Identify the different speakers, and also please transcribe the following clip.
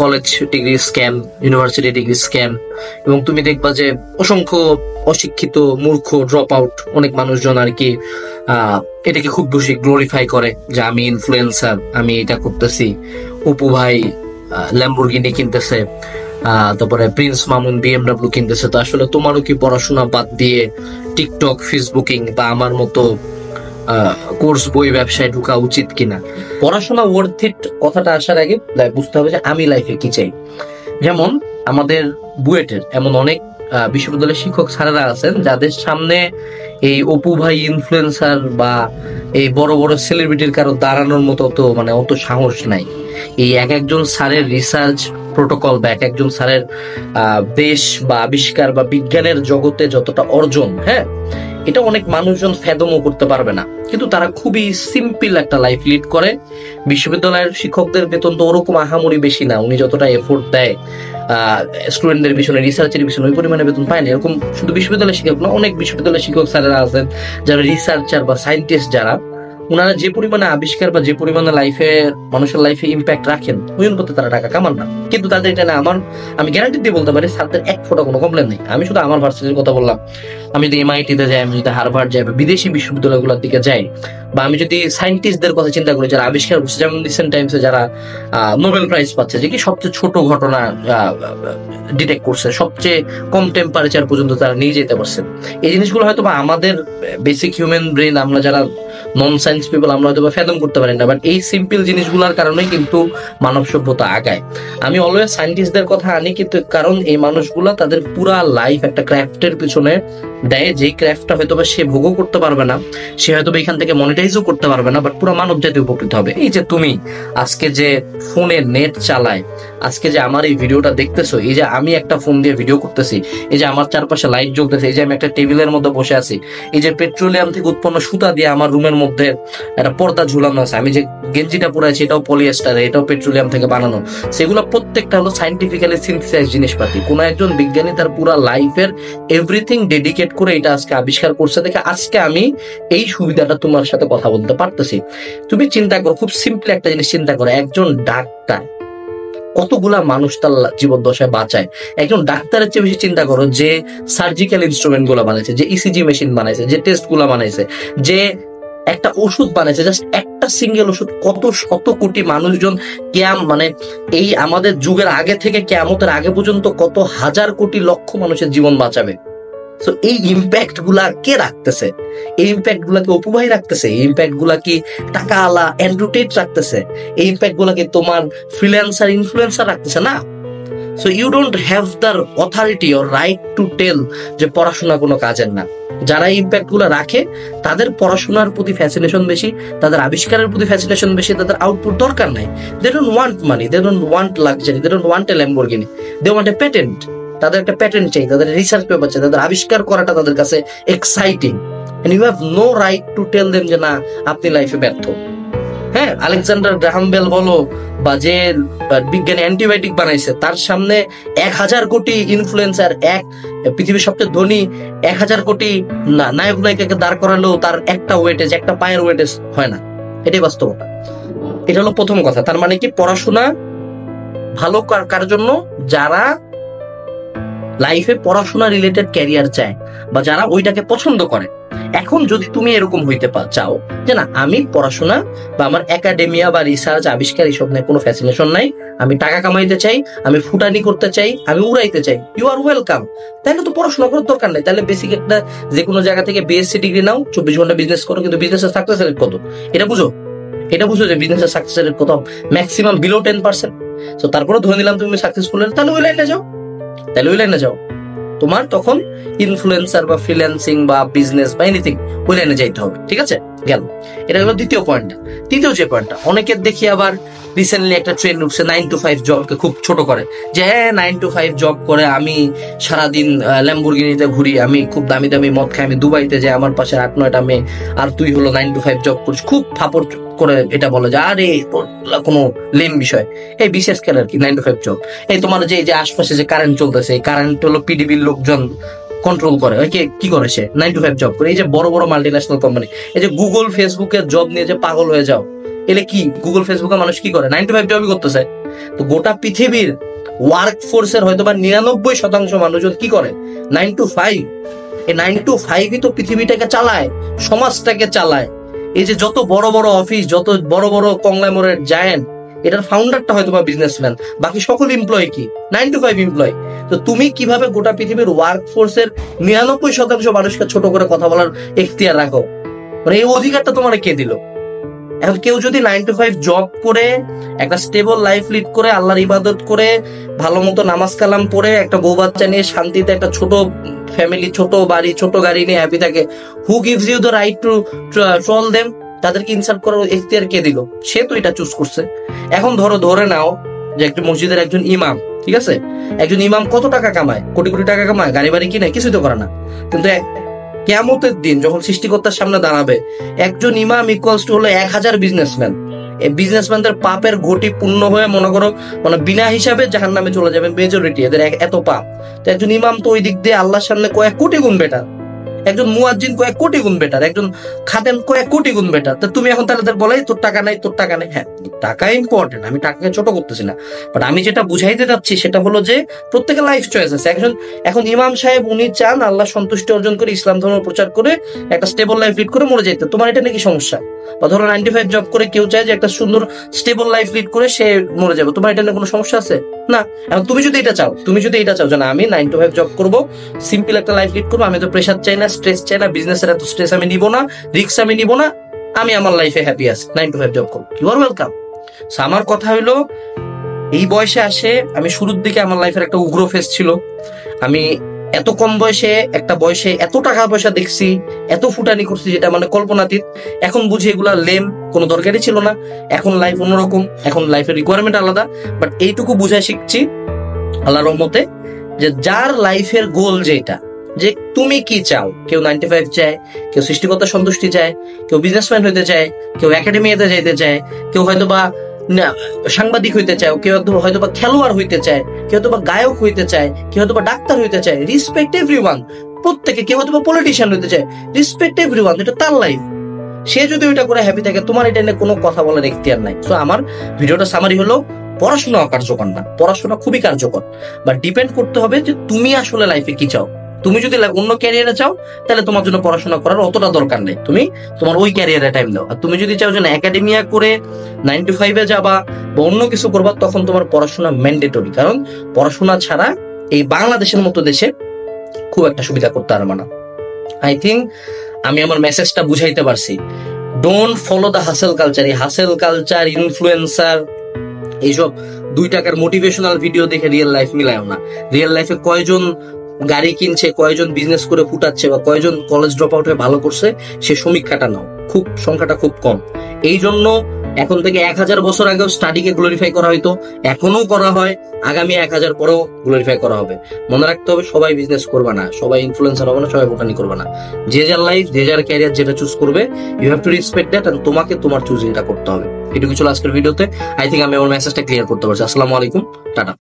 Speaker 1: College degree scam, university degree scam, এবং তুমি দেখবা যে অসংখ্য অশিক্ষিত মূর্খ ড্রপ আউট অনেক মানুষজন আর কি এটাকে খুব বেশি গ্লোরিফাই করে যে আমি ইনফ্লুয়েন্সার, আমি এটা করতেছি। অপু ভাই ল্যাম্বরগিনি কিনতেছে, তারপরে প্রিন্স মামুন বিএমডব্লিউ কিনতেছে। তো আসলে তোমারও কি পড়াশোনা বাদ দিয়ে টিকটক, ফেসবুকিং বা আমার মতো কোর্স বই ব্যবসায় ঢোকা উচিত কিনা? পড়াশোনা ওয়ার্থ ইট কথাটা আসার আগে বুঝতে হবে যে আমি লাইফে কি চাই। যেমন আমাদের বুয়েটের এমন অনেক বিশ্ববিদ্যালয়ের শিক্ষক স্যারেরা আছেন যাদের সামনে এই অপু ভাই ইনফ্লুয়েন্সার বা এই বড় বড় সেলিব্রিটির কারো দাঁড়ানোর মতো তো মানে অত সাহস নাই। এই এক একজন স্যারের রিসার্চ প্রোটোকল বা এক একজন স্যারের দেশ বা আবিষ্কার বা বিজ্ঞানের জগতে যতটা অর্জন, হ্যাঁ, এটা অনেক মানুষজন ফেদমও করতে পারবে না। কিন্তু তারা খুবই সিম্পল একটা লাইফ লিড করে। বিশ্ববিদ্যালয়ের শিক্ষকদের বেতন তো ওরকম আহামরি বেশি না, উনি যতটা এফোর্ট দেয় স্টুডেন্টদের পিছনে, রিসার্চের পিছনে, ওই পরিমাণে বেতন পায় না। এরকম শুধু বিশ্ববিদ্যালয়ের শিক্ষক না, অনেক বিশ্ববিদ্যালয়ের শিক্ষক স্যারেরা আছেন যারা রিসার্চার বা সায়েন্টিস্ট, যারা ওনারা যে পরিমাণে আবিষ্কার বা যে পরিমাণে লাইফে মানুষের লাইফে ইম্প্যাক্ট রাখেন ওই অনুপাতে তারা টাকা কামান না। কিন্তু তাদের এটা না, আমি গ্যারান্টি দিয়ে বলতে পারি স্যারদের এক ফোঁটা কোনো কমপ্লেন নেই। আমি শুধু আমার ভার্সিটির কথা বললাম। আমি যদি MIT-তে যাই, আমি যদি হার্ভার্ড যাই বা বিদেশি বিশ্ববিদ্যালয়গুলোর দিকে যাই, বা আমি যদি সায়েন্টিস্টদের কথা চিন্তা করি যারা আবিষ্কার করছে, যেমন রিসেন্ট টাইমসে যারা নোবেল প্রাইজ পাচ্ছে, যে কি সবচেয়ে ছোট ঘটনা ডিটেক্ট করছে, সবচেয়ে কম টেম্পারেচার পর্যন্ত তারা নিয়ে যেতে পারছে। এই জিনিসগুলো হয়তো বা আমাদের বেসিক হিউম্যান ব্রেন, আমরা যারা নন সায়েন্স পিপল, আমরা হয়তো বা ফেদম করতে পারি না। বাট এই সিম্পল জিনিসগুলোর কারণে কিন্তু মানব সভ্যতা আগায়। আমি অলওয়েজ সায়েন্টিস্টদের কথা আনি, কিন্তু কারণ এই মানুষগুলা তাদের পুরা লাইফ একটা ক্রাফটের পিছনে দেয়, যেই ক্রাফটটা হয়তো বা সে ভোগও করতে পারবে না, সে হয়তো এখান থেকে মনিটাইজও করতে পারবে না, বাট পুরো মানব জাতি উপকৃত হবে। এই যে তুমি আজকে যে ফোনে নেট চালায়, আজকে যে আমার এই ভিডিওটা দেখতেছো, এই যে আমি একটা ফোন দিয়ে ভিডিও করতেছি, এই যে আমার চারপাশে লাইট জ্বলতেছে, এই যে আমি একটা টেবিলের মধ্যে বসে আছি, এই যে পেট্রোলিয়াম থেকে উৎপন্ন সুতা দিয়ে আমার রুমের মধ্যে একটা পর্দা ঝুলানো আছে, আমি যে গেঞ্জিটা পরে আছি এটাও পলিয়েস্টার, এটাও পেট্রোলিয়াম থেকে বানানো, সেগুলো প্রত্যেকটা হলো সাইন্টিফিক্যালি সিনথেসাইজ জিনিসপাতি। কোন একজন বিজ্ঞানী তার পুরো লাইফের এভরিথিং ডেডিকেট করে এটা আজকে আবিষ্কার করছে দেখে আজকে আমি এই সুবিধাটা তোমার সাথে কথা বলতে পারতেছি। তুমি চিন্তা করো, খুব সিম্পল একটা জিনিস চিন্তা করো, একজন ডাক্তার কতগুলা মানুষ তার জীবদ্দশায় বাঁচায়। একজন ডাক্তারের চেয়ে বেশি চিন্তা করো যে সার্জিক্যাল ইনস্ট্রুমেন্ট গুলা বানাইছে, যে ECG মেশিন বানাইছে, যে টেস্ট গুলা বানাইছে, যে একটা ওষুধ বানাইছে, জাস্ট একটা সিঙ্গেল ওষুধ কত শত কোটি মানুষজন মানে এই আমাদের যুগের আগে থেকে কিয়ামতের আগে পর্যন্ত কত হাজার কোটি লক্ষ মানুষের জীবন বাঁচাবে। সো এই ইম্প্যাক্ট গুলা কে রাখতেছে? এই ইম্প্যাক্ট গুলা কি অপু ভাই রাখতেছে? এই ইম্প্যাক্ট গুলা কি টাকা আলা অ্যান্ড্রু টেট রাখতেছে? এই ইম্প্যাক্ট গুলা কি তোমার ফ্রিল্যান্সার ইনফ্লুয়েন্সার রাখতেছে? না। So you don't have the authority or right to tell যে পড়াশোনা কোনো কাজের না। যারা এই ইম্প্যাক্ট গুলো রাখে তাদের পড়াশোনার প্রতি ফ্যাসিনেশন বেশি, তাদের আবিষ্কারের প্রতি ফ্যাসিনেশন বেশি, তাদের আউটপুট দরকার নাই। They don't want money, they don't want luxury, they don't want a Lamborghini, they want a patent. তাদের একটা প্যাটেন্ট চাই, তাদের রিসার্চ পেপার চাই, তাদের আবিষ্কার করাটা তাদের কাছে exciting. And you have no right to tell them যে না আপনি লাইফে ব্যর্থ। হ্যাঁ, আলেকজান্ডার গ্রাহাম বেল বলো বা যে বিজ্ঞানী অ্যান্টিবায়োটিক বানাইছে, তার সামনে 1000 কোটি ইনফ্লুয়েন্সার, পৃথিবীর সবচেয়ে ধনী 1000 কোটি নায়ক নায়িকাকে দাঁড় করালেও তার একটা ওয়েটেজ, একটা পায়ের ওয়েটেজ হয় না। এটাই বাস্তবতা। এটা হলো প্রথম কথা। তার মানে কি, পড়াশোনা ভালো কার জন্য? যারা লাইফে পড়াশোনা রিলেটেড ক্যারিয়ার চায় বা যারা ওইটাকে পছন্দ করে। এখন যদি তুমি এরকম হইতে চাও যে না আমি পড়াশোনা বা আমার একাডেমিয়া বা রিসার্চ আবিষ্কার এইসব নিয়ে কোনো ফ্যাসিনেশন নাই, আমি টাকা কামাইতে চাই, আমি ফুটানি করতে চাই, আমি উড়াইতে চাই, ইউ আর ওয়েলকাম। তাহলে তো পড়াশোনা করার দরকার নেই। তাহলে বেসিক একটা যে কোনো জায়গা থেকে BSc ডিগ্রি নাও, 24 ঘন্টা বিজনেস করো, কিন্তু বিজনেসের সাকসেস রেট কত এটা বুঝো। এটা বুঝো যে বিজনেসের সাকসেস রেট কত, ম্যাক্সিমাম বিলো 10%। তো তারপরে ধরে নিলাম তুমি সাকসেসফুল, তাহলে ওই লাইনে যাও। তোমার তখন ইনফ্লুয়েন্সার বা ফ্রিল্যান্সিং বা বিজনেস বা এনিথিং ওই লাইনে যাইতে হবে। ঠিক আছে, গেল। এটা হলো দ্বিতীয় পয়েন্টটা। তৃতীয় যে পয়েন্টটা, অনেকের দেখি আবার রিসেন্টলি একটা ট্রেন্ড উঠছে 9 to 5 জবকে খুব ছোট করে, যে হ্যাঁ 9 to 5 জব করে আমি সারাদিন ল্যাম্বরগিনিতে ঘুরি, আমি খুব দামি দামি মদ খাই, আমি দুবাইতে যাই, আমার পাশে 8-9টা মেয়ে, আর তুই হলো 9 to 5 জব করিস। খুব ফাপড় করে এটা বলে যে আরে কোনো লেম বিষয়। এই বিশেষ করে আর কি 9 to 5 জব। এই তোমার যে আশপাশে যে কারেন্ট চলতেছে, এই কারেন্ট হলো PDB-র লোকজন কন্ট্রোল করে। কি করে সে 9 to 5 জব করে। এই যে বড় বড় মাল্টিন্যাশনাল কোম্পানি, এই যে গুগল ফেসবুকের জব নিয়ে যে পাগল হয়ে যাও, এলে কি গুগল ফেসবুকের মানুষ কি করে? 9 to 5 জবই করতেছে। তো গোটা পৃথিবীর ওয়ার্ক ফোর্সের হয়তো বা 99% মানুষজন কি করে 9 to 5। এই 9 to 5ই তো পৃথিবীটাকে চালায়, সমাজটাকে চালায়। এই যে যত বড় বড় অফিস, যত বড় বড় কংগ্লোমেরেট জায়ান্ট, এটার ফাউন্ডারটা হয়তো বা বিজনেসম্যান, বাকি সকল এমপ্লয়ি কি 9 to 5 এমপ্লয়ি। তো তুমি কিভাবে গোটা পৃথিবীর ওয়ার্ক ফোর্সের 99% মানুষকে ছোট করে কথা বলার এখতিয়ার রাখো? মানে এই অধিকারটা তোমার কে দিল? এখন কেউ যদি 9 to 5 জব করে একটা স্টেবল লাইফ লিড করে আল্লাহর ইবাদত করে ভালো মতো নামাজ কালাম পড়ে একটা বউ বাচ্চা নিয়ে শান্তিতে একটা ছোট ফ্যামিলি, ছোট বাড়ি, ছোট গাড়ি নিয়ে হ্যাপি থাকে, who gives you the right to troll them? তাদেরকে ইনসাল্ট করার এখতিয়ার কে দিল? সে তো এটা চুজ করছে। এখন ধরে নাও যে একটা মসজিদের একজন ইমাম, ঠিক আছে, একজন ইমাম কত টাকা কামায়? কোটি কোটি টাকা কামায়, গাড়ি বাড়ি কিনে, কিছুই তো করে না। কিন্তু কিয়ামতের দিন যখন সৃষ্টিকর্তার সামনে দাঁড়াবে, একজন ইমাম ইকুয়ালস টু হলো 1000 বিজনেসম্যান। এই বিজনেসম্যানদের পাপের ঘটি পূর্ণ হয়ে মনে করো মানে বিনা হিসাবে জাহান্নামে চলে যাবে মেজরিটি, এদের এত পাপ। তো একজন ইমাম তো ওই দিক দিয়ে আল্লাহর সামনে কয়েক কোটি গুণ বেটার, একজন মুয়াজ্জিন কয়েক কোটি গুণ বেটার, একজন খাদেম কয়েক কোটি গুণ বেটার। তো তুমি এখন তাদের বলে তোর টাকা নাই, তোর টাকা নেই। হ্যাঁ, টাকা ইম্পর্টেন্ট, আমি টাকাকে ছোট করতেছি না, বাট আমি যেটা বুঝাইতে চাচ্ছি সেটা হলো যে প্রত্যেকের লাইফ চয়েস আছে। এখন ইমাম সাহেব উনি চান আল্লাহ সন্তুষ্টি অর্জন করে ইসলাম ধর্ম প্রচার করে একটা স্টেবল লাইফ লিড করে মরে যেতে, তোমার এটা নাকি সমস্যা? বা ধরো 95 জব করে কেউ চায় যে একটা সুন্দর স্টেবল লাইফ লিড করে সে মরে যাবে, তোমার এটা নিয়ে কোনো সমস্যা আছে? না। এখন তুমি যদি এটা চাও যে না আমি 9 to 5 জব করবো, সিম্পল একটা লাইফ লিড করবো, আমি তো প্রেশার চাই না, স্ট্রেস চাই না, বিজনেসের এত স্ট্রেস আমি নিব না, রিস্ক আমি নিব না, আমি আমার লাইফে হ্যাপি আছি, 9 to 5 জব করবো, ইউ আর ওয়েলকাম। আমার কথা হলো এই বয়সে আসে, আমি শুরুর দিকে আমার লাইফের একটা উগ্র ফেস ছিল। আমি এত কম বয়সে একটা বয়সে এত টাকা পয়সা দেখছি, এত ফুটানি করছি যেটা মানে কল্পনাতীত। এখন বুঝি এগুলা লেম, কোনো দরকারই ছিল না। এখন লাইফ অন্যরকম, এখন লাইফের রিকোয়ারমেন্ট আলাদা। বাট এইটুকু বুঝাই শিখছি আল্লাহর রহমতে যে যার লাইফের গোল যেটা, যে তুমি কি চাও, কেউ 95 চায়, কেউ সৃষ্টিকর্তার সন্তুষ্টি চায়, কেউ বিজনেসম্যান হইতে চায়, কেউ একাডেমিতে যাইতে চায়, কেউ হয়তো বা সাংবাদিক হইতে চায়, কেউ হয়তো বা খেলোয়াড় হইতে চায়, কেউ হয়তো বা গায়ক হইতে চায়, কেউ হয়তো বা ডাক্তার হইতে চায়, রেসপেক্ট এভরিওয়ান। প্রত্যেকে, কেউ হয়তো বা পলিটিশিয়ান হইতে চায়, রেসপেক্ট এভরিওয়ান, এটা তার লাইফ। সে যদি ওইটা করে হ্যাপি থাকে, তোমার এটা নিয়ে কোনো কথা বলার এখতিয়ার নাই। তো আমার ভিডিওটা সামারি হলো, পড়াশোনা কার্যকর না, পড়াশোনা খুবই কার্যকর, বাট ডিপেন্ড করতে হবে যে তুমি আসলে লাইফে কি চাও। তুমি যদি অন্য ক্যারিয়ারে চাও তাহলে তোমার জন্য পড়াশোনা করার অতটা দরকার নেই, তুমি তোমার ওই ক্যারিয়ারে টাইম দাও। আর তুমি যদি চাও যে না একাডেমিয়া করে 9 to 5 যাবা বা অন্য কিছু করবা, তখন তোমার পড়াশোনা ম্যান্ডেটরি। কারণ পড়াশোনা ছাড়া এই বাংলাদেশের মতো দেশে খুব একটা সুবিধা করতে পারবে না। আই থিঙ্ক আমি আমার মেসেজটা বুঝাইতে পারছি। Don't follow the hassle culture. এই হাসেল কালচার, ইনফ্লুয়েন্সার, এইসব 2 টাকার মোটিভেশনাল ভিডিও দেখে রিয়েল লাইফ মিলায়ও না। রিয়েল লাইফে কয়জন গাড়ি কিনছে, কয়জন বিজনেস করে ফুটাচ্ছে, বা কয়জন কলেজ ড্রপ আউট হয়ে ভালো করছে, সে সমীক্ষাটা নাও, সংখ্যাটা খুব কম। এই জন্য এখন থেকে 1000 বছর আগেও স্টাডিকে গ্লোরিফাই করা হইতো, এখনো করা হয়, আগামী 1000 পরেও গ্লোরিফাই করা হবে। মনে রাখতে হবে সবাই বিজনেস করবে না, সবাই ইনফ্লুয়েন্সার হবে না, সবাই বোটানি করবে না। যে যার লাইফ, যে যার ক্যারিয়ার যেটা চুজ করবে, you have to respect that, and তোমাকে তোমার চুজিংটা করতে হবে। এটুকু ছিল আজকের ভিডিওতে। আই থিঙ্ক আমি আমার মেসেজটা ক্লিয়ার করতে পারছি। আসসালামু আলাইকুম, টাটা।